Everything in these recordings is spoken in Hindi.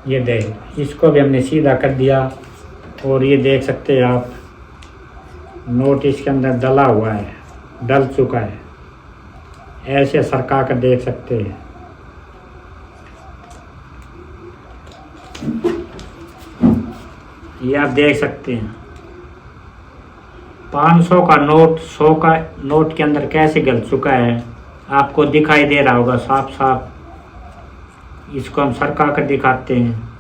ये देख, इसको भी हमने सीधा कर दिया और ये देख सकते हैं आप, नोट इसके अंदर डला हुआ है, डल चुका है। ऐसे सरका कर देख सकते हैं। ये आप देख सकते हैं 500 का नोट 100 का नोट के अंदर कैसे गल चुका है, आपको दिखाई दे रहा होगा साफ साफ। इसको हम सरका कर दिखाते हैं,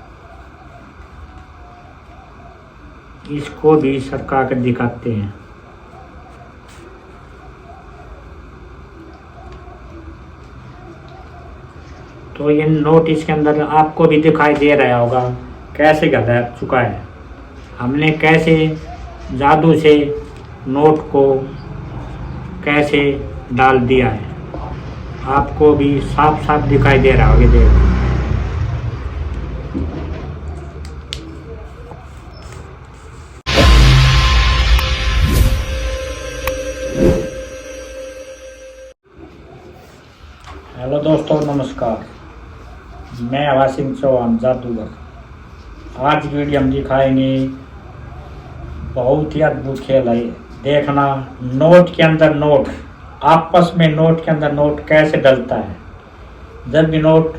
इसको भी सरका कर दिखाते हैं। तो ये नोट इसके अंदर आपको भी दिखाई दे रहा होगा कैसे गल चुका है। हमने कैसे जादू से नोट को कैसे डाल दिया है, आपको भी साफ साफ दिखाई दे रहा होगा। देखो, हेलो दोस्तों, नमस्कार। मैं हवा सिंह चौहान जादूगर। आज की वीडियो हम दिखाएंगे बहुत ही अद्भुत खेल है। देखना, नोट के अंदर नोट, आपस में नोट के अंदर नोट कैसे डलता है। जब भी नोट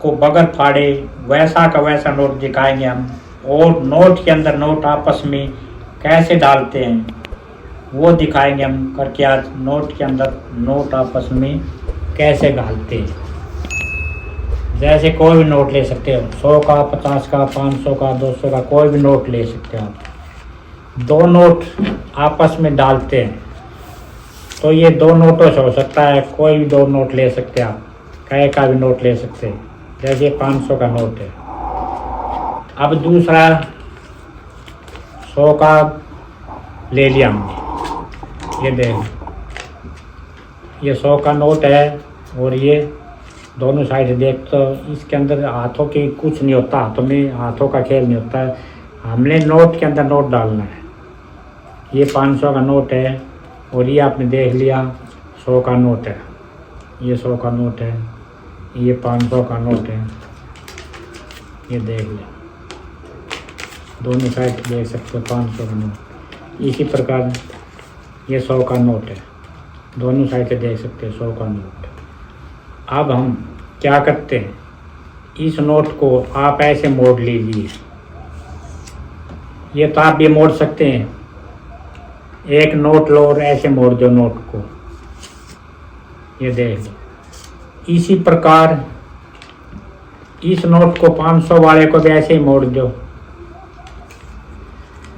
को बगल फाड़े वैसा का वैसा नोट दिखाएंगे हम, और नोट के अंदर नोट आपस में कैसे डालते हैं वो दिखाएंगे हम करके। आज नोट के अंदर नोट आपस में कैसे डालते हैं। जैसे कोई भी नोट ले सकते हो, 100 का, 50 का, 500 का, 200 का, कोई भी नोट ले सकते हो आप। दो नोट आपस में डालते हैं तो ये दो नोटों से हो सकता है, कोई भी दो नोट ले सकते हैं आप, कई का भी नोट ले सकते हैं। जैसे 500 का नोट है। अब दूसरा 100 का ले लिया हमने। ये देख, ये 100 का नोट है और ये दोनों साइड देख, तो इसके अंदर हाथों की कुछ नहीं होता, हाथों में हाथों का खेल नहीं होता है। हमने नोट के अंदर नोट डालना है। ये 500 का नोट है और ये आपने देख लिया 100 का नोट है। ये 100 का नोट है, ये 500 का नोट है। ये देख लिया, दोनों साइड देख सकते हो 500 का नोट। इसी प्रकार ये 100 का नोट है, दोनों साइड से देख सकते हो 100 का नोट। अब हम क्या करते हैं, इस नोट को आप ऐसे मोड़ लीजिए। ये तो आप भी मोड़ सकते हैं, एक नोट लो और ऐसे मोड़ दो नोट को। ये देख लो, इसी प्रकार इस नोट को 500 वाले को भी ऐसे ही मोड़ दो।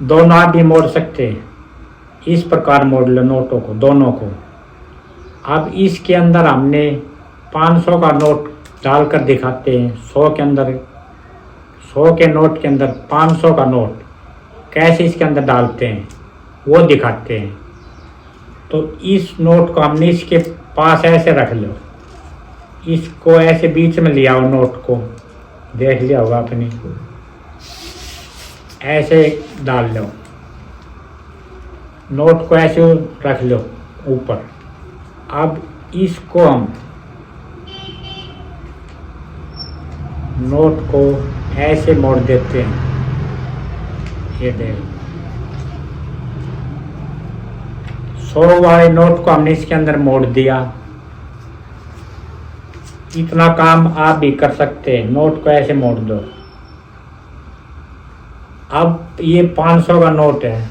दोनों आप भी मोड़ सकते हैं, इस प्रकार मोड़ लो नोटों को, दोनों को। अब इसके अंदर हमने 500 का नोट डालकर दिखाते हैं। 100 के अंदर, 100 के नोट के अंदर 500 का नोट कैसे इसके अंदर डालते हैं वो दिखाते हैं। तो इस नोट को हमने इसके पास ऐसे रख लो, इसको ऐसे बीच में लिया हो, नोट को देख लिया होगा आपने, ऐसे डाल लो, नोट को ऐसे रख लो ऊपर। अब इसको हम नोट को ऐसे मोड़ देते हैं। ये देख, 100 वाले नोट को हमने इसके अंदर मोड़ दिया। इतना काम आप भी कर सकते हैं, नोट को ऐसे मोड़ दो। अब ये 500 का नोट है,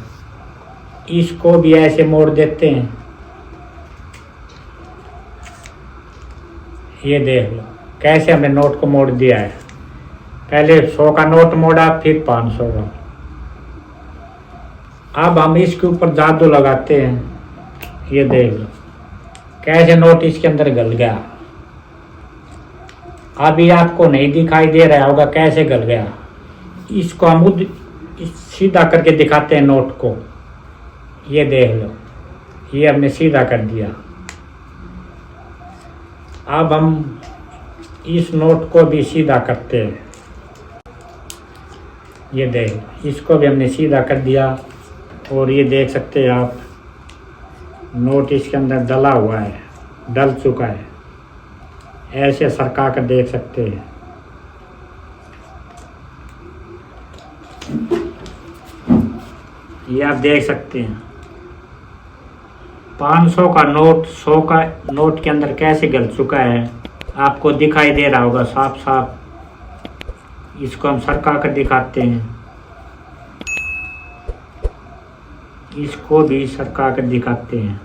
इसको भी ऐसे मोड़ देते हैं। ये देख लो कैसे हमने नोट को मोड़ दिया है। पहले 100 का नोट मोड़ा, फिर 500 का। अब हम इसके ऊपर जादू लगाते हैं। ये देख लो कैसे नोट इसके अंदर गल गया। अभी आपको नहीं दिखाई दे रहा होगा कैसे गल गया। इसको हम सीधा करके दिखाते हैं नोट को। ये देख लो, ये हमने सीधा कर दिया। अब हम इस नोट को भी सीधा करते हैं। ये देख, इसको भी हमने सीधा कर दिया और ये देख सकते हैं आप, नोट इसके अंदर डला हुआ है, डल चुका है। ऐसे सरका कर देख सकते हैं। ये आप देख सकते हैं 500 का नोट 100 का नोट के अंदर कैसे गल चुका है, आपको दिखाई दे रहा होगा साफ साफ। इसको हम सरका कर दिखाते हैं, इसको भी सरका कर दिखाते हैं।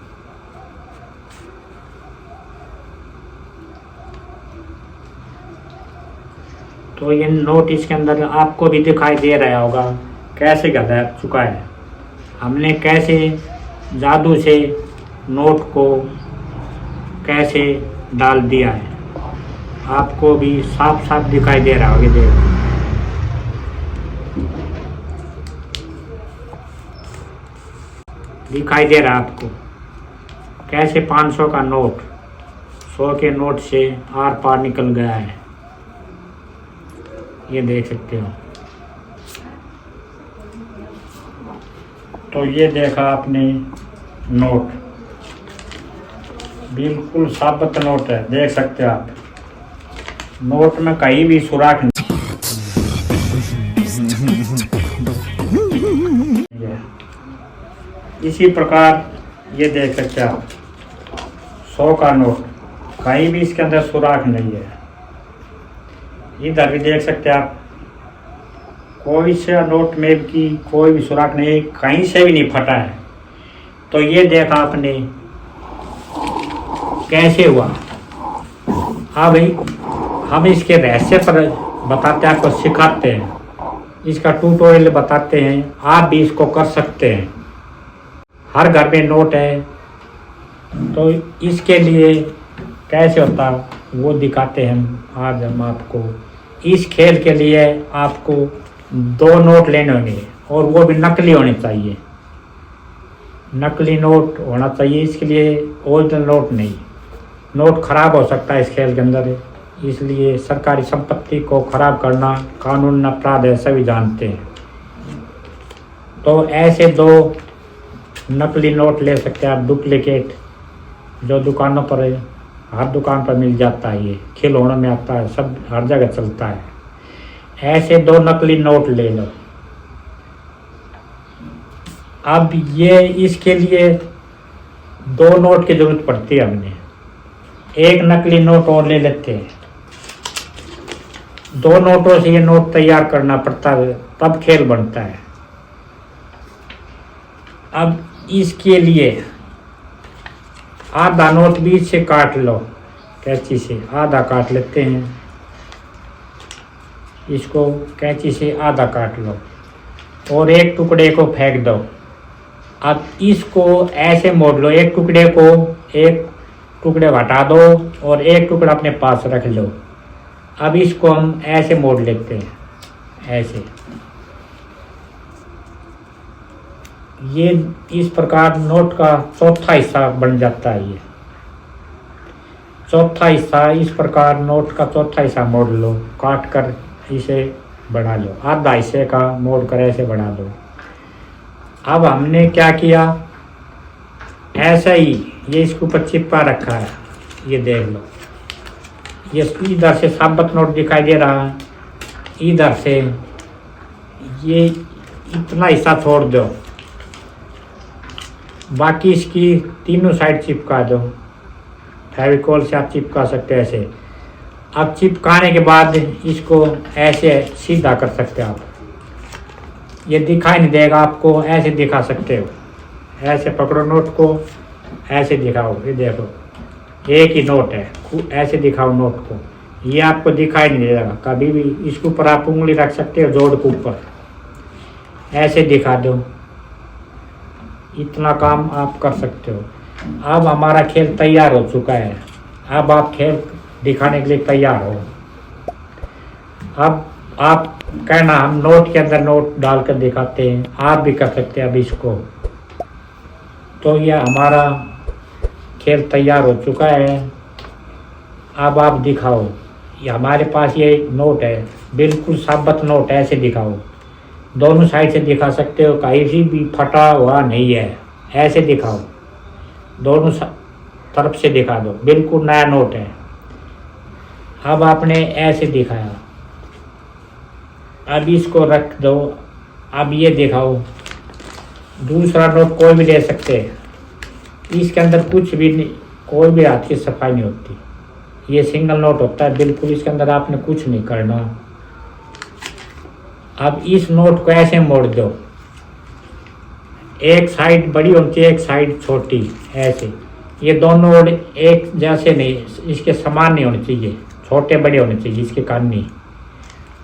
तो ये नोट इसके अंदर आपको भी दिखाई दे रहा होगा कैसे गल चुका है। हमने कैसे जादू से नोट को कैसे डाल दिया है, आपको भी साफ साफ दिखाई दे रहा होगा। देखो दिखाई दे रहा है आपको कैसे 500 का नोट 100 के नोट से आर पार निकल गया है। ये देख सकते हो। तो ये देखा आपने नोट, बिल्कुल साबित नोट है, देख सकते हो आप। नोट में कहीं भी सुराख नहीं। इसी प्रकार ये देख सकते हैं आप 100 का नोट, कहीं भी इसके अंदर सुराख नहीं है। इधर भी देख सकते हैं आप, कोई से नोट में की कोई भी सुराख नहीं, कहीं से भी नहीं फटा है। तो ये देखा आपने कैसे हुआ। हाँ भाई, हम इसके रहस्य पर बताते हैं, आपको सिखाते हैं, इसका ट्यूटोरियल बताते हैं, आप भी इसको कर सकते हैं। हर घर में नोट है, तो इसके लिए कैसे होता वो दिखाते हैं आज हम आपको। इस खेल के लिए आपको 2 नोट लेने होंगे और वो भी नकली होने चाहिए। नकली नोट होना चाहिए इसके लिए, ओरिजिनल नोट नहीं। नोट खराब हो सकता है इस खेल के अंदर, इसलिए सरकारी संपत्ति को खराब करना कानून अपराध है, सभी जानते हैं। तो ऐसे 2 नकली नोट ले सकते हैं आप, डुप्लीकेट, जो दुकानों पर है, हर दुकान पर मिल जाता है। ये खिलौनों में आता है, सब हर जगह चलता है। ऐसे 2 नकली नोट ले लो। अब ये इसके लिए 2 नोट की जरूरत पड़ती है, हमने एक नकली नोट और ले लेते हैं। 2 नोटों से ये नोट तैयार करना पड़ता है, तब खेल बनता है। अब इसके लिए आधा नोट बीच से काट लो, कैंची से आधा काट लेते हैं। इसको कैंची से आधा काट लो और एक टुकड़े को फेंक दो। अब इसको ऐसे मोड़ लो, एक टुकड़े हटा दो और एक टुकड़ा अपने पास रख लो। अब इसको हम ऐसे मोड़ लेते हैं, ऐसे। ये इस प्रकार नोट का चौथा हिस्सा बन जाता है। ये चौथा हिस्सा, इस प्रकार नोट का चौथा हिस्सा मोड़ लो, काट कर इसे बना लो, आधा हिस्से का मोड़ कर ऐसे बना लो। अब हमने क्या किया, ऐसा ही ये इसके ऊपर चिपका रखा है, ये देख लो। ये इधर से साबित नोट दिखाई दे रहा है, इधर से ये इतना हिस्सा छोड़ दो, बाकी इसकी तीनों साइड चिपका दो। फेविकोल से आप चिपका सकते हैं ऐसे। अब चिपकाने के बाद इसको ऐसे सीधा कर सकते हैं आप। ये दिखाई नहीं देगा आपको, ऐसे दिखा सकते हो। ऐसे पकड़ो नोट को, ऐसे दिखाओ, ये देखो एक ही नोट है, ऐसे दिखाओ नोट को, ये आपको दिखाई नहीं देगा कभी भी। इसके ऊपर आप उंगली रख सकते हो, जोड़ के ऊपर ऐसे दिखा दो। इतना काम आप कर सकते हो। अब हमारा खेल तैयार हो चुका है। अब आप खेल दिखाने के लिए तैयार हो। अब आप कहना हम नोट के अंदर नोट डालकर दिखाते हैं, आप भी कर सकते हैं अब इसको। तो यह हमारा खेल तैयार हो चुका है। अब आप दिखाओ, ये हमारे पास ये नोट है, बिल्कुल साबित नोट, ऐसे दिखाओ। दोनों साइड से दिखा सकते हो, कहीं भी फटा हुआ नहीं है, ऐसे दिखाओ। दोनों तरफ से दिखा दो, बिल्कुल नया नोट है। अब आपने ऐसे दिखाया, अब इसको रख दो। अब ये दिखाओ, दूसरा नोट कोई भी ले सकते हैं। इसके अंदर कुछ भी नहीं, कोई भी हाथ की सफाई नहीं होती। ये सिंगल नोट होता है बिल्कुल, इसके अंदर आपने कुछ नहीं करना। अब इस नोट को ऐसे मोड़ दो, एक साइड बड़ी होनी चाहिए, एक साइड छोटी, ऐसे। ये दोनों नोट एक जैसे नहीं, इसके समान नहीं होने चाहिए, छोटे बड़े होने चाहिए। इसके कान नहीं,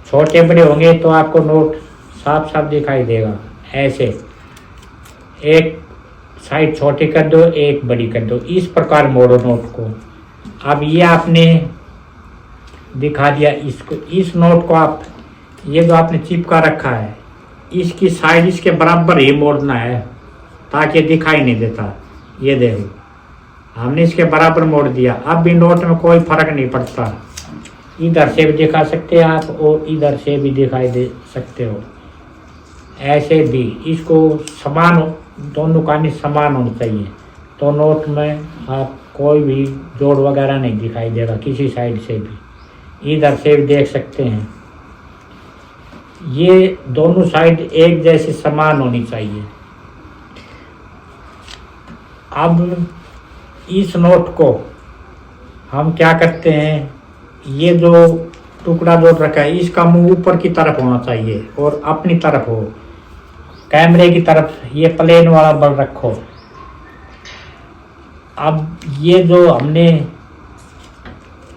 छोटे बड़े होंगे तो आपको नोट साफ साफ दिखाई देगा। ऐसे एक साइड छोटी कर दो, एक बड़ी कर दो, इस प्रकार मोड़ो नोट को। अब ये आपने दिखा दिया इसको। इस नोट को आप, ये जो आपने चिपका रखा है, इसकी साइड इसके बराबर ही मोड़ना है ताकि दिखाई नहीं देता। ये देखो, हमने इसके बराबर मोड़ दिया। अब भी नोट में कोई फर्क नहीं पड़ता, इधर से भी दिखा सकते हैं आप और इधर से भी दिखाई दे सकते हो। ऐसे भी इसको समान, दोनों कानी समान होनी चाहिए, तो नोट में आप कोई भी जोड़ वगैरह नहीं दिखाई देगा किसी साइड से भी। इधर से भी देख सकते हैं, ये दोनों साइड एक जैसी समान होनी चाहिए। अब इस नोट को हम क्या करते हैं, ये जो टुकड़ा जोड़ रखा है इसका मुंह ऊपर की तरफ होना चाहिए और अपनी तरफ हो, कैमरे की तरफ। ये प्लेन वाला बल रखो। अब ये जो हमने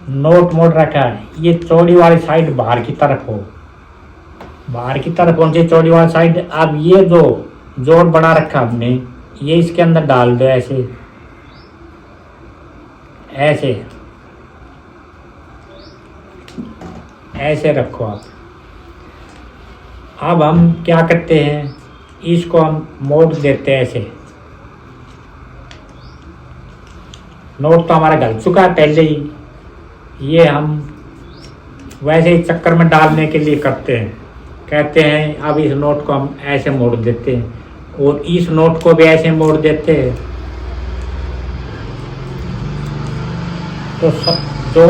नोट मोड़ रखा है, ये चौड़ी वाली साइड बाहर की तरफ हो, बाहर की तरफ होनी चाहिए चौड़ी वाली साइड। अब ये जो जोड़ बना रखा हमने, ये इसके अंदर डाल दो, ऐसे ऐसे ऐसे रखो आप। अब हम क्या करते हैं, इसको हम मोड़ देते हैं ऐसे। नोट तो हमारा गल चुका है पहले ही, ये हम वैसे ही चक्कर में डालने के लिए करते हैं, कहते हैं। अब इस नोट को हम ऐसे मोड़ देते हैं और इस नोट को भी ऐसे मोड़ देते हैं। तो जो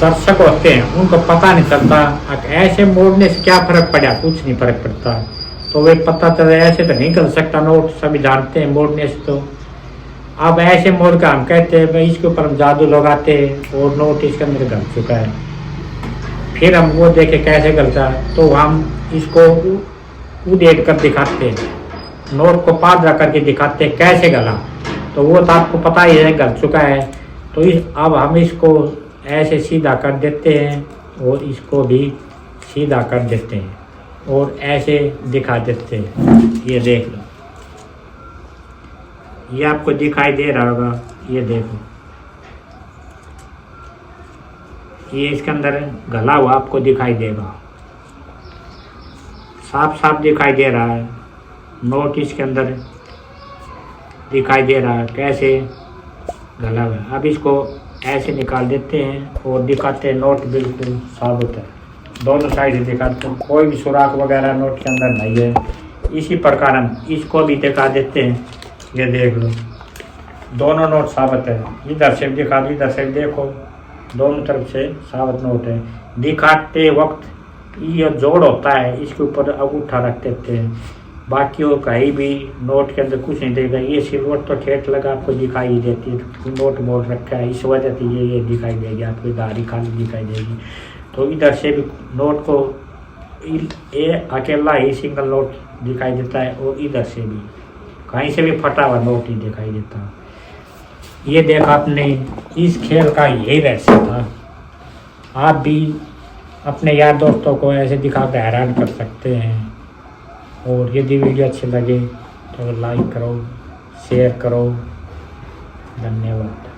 दर्शक होते हैं उनको पता नहीं चलता ऐसे मोड़ने से क्या फर्क पड़ा, कुछ नहीं फर्क पड़ता। तो वे पता चले ऐसे तो नहीं कर सकता नोट, सभी जानते हैं मोड़ने से। तो अब ऐसे मोड़ का हम कहते हैं भाई इसके ऊपर हम जादू लगाते हैं और नोट इसके अंदर गल चुका है। फिर हम वो देखे कैसे गलता, तो हम इसको उदेड़ कर दिखाते हैं, नोट को पादरा करके दिखाते हैं कैसे गला। तो वो तो आपको पता ही है गल चुका है। तो अब हम इसको ऐसे सीधा कर देते हैं और इसको भी सीधा कर देते हैं और ऐसे दिखा देते हैं। ये देख लो, ये आपको दिखाई दे रहा होगा, ये देखो, ये इसके अंदर गला हुआ आपको दिखाई देगा, साफ साफ दिखाई दे रहा है। नोट इसके अंदर दिखाई दे रहा है कैसे गला हुआ। अब इसको ऐसे निकाल देते हैं और दिखाते हैं, नोट बिल्कुल साबुत है, दोनों साइड से दिखाते हैं, कोई भी सुराख वगैरह नोट के अंदर नहीं है। इसी प्रकार हम इसको भी दिखा देते हैं, ये देख लो, दोनों नोट साबित है। इधर से भी दिखा दो, इधर से भी देखो, दोनों तरफ से साबित नोट है। दिखाते वक्त ये जोड़ होता है, इसके ऊपर अंगूठा रख देते हैं, बाकी वो कहीं भी नोट के अंदर कुछ नहीं देगा। ये सिल्वर तो ठेठ लगा आपको दिखाई ही देती है, नोट मोड़ रखा है, इस वजह से ये दिखाई देगी आपको, दाढ़ी खाली दिखाई देगी। तो इधर से भी नोट को ये अकेला ही सिंगल नोट दिखाई देता है और इधर से भी कहीं से भी फटा हुआ नोट ही दिखाई देता। ये देखा आपने, इस खेल का यही रहस्य था। आप भी अपने यार दोस्तों को ऐसे दिखा कर हैरान कर सकते हैं। और यदि वीडियो अच्छी लगे तो लाइक करो, शेयर करो। धन्यवाद।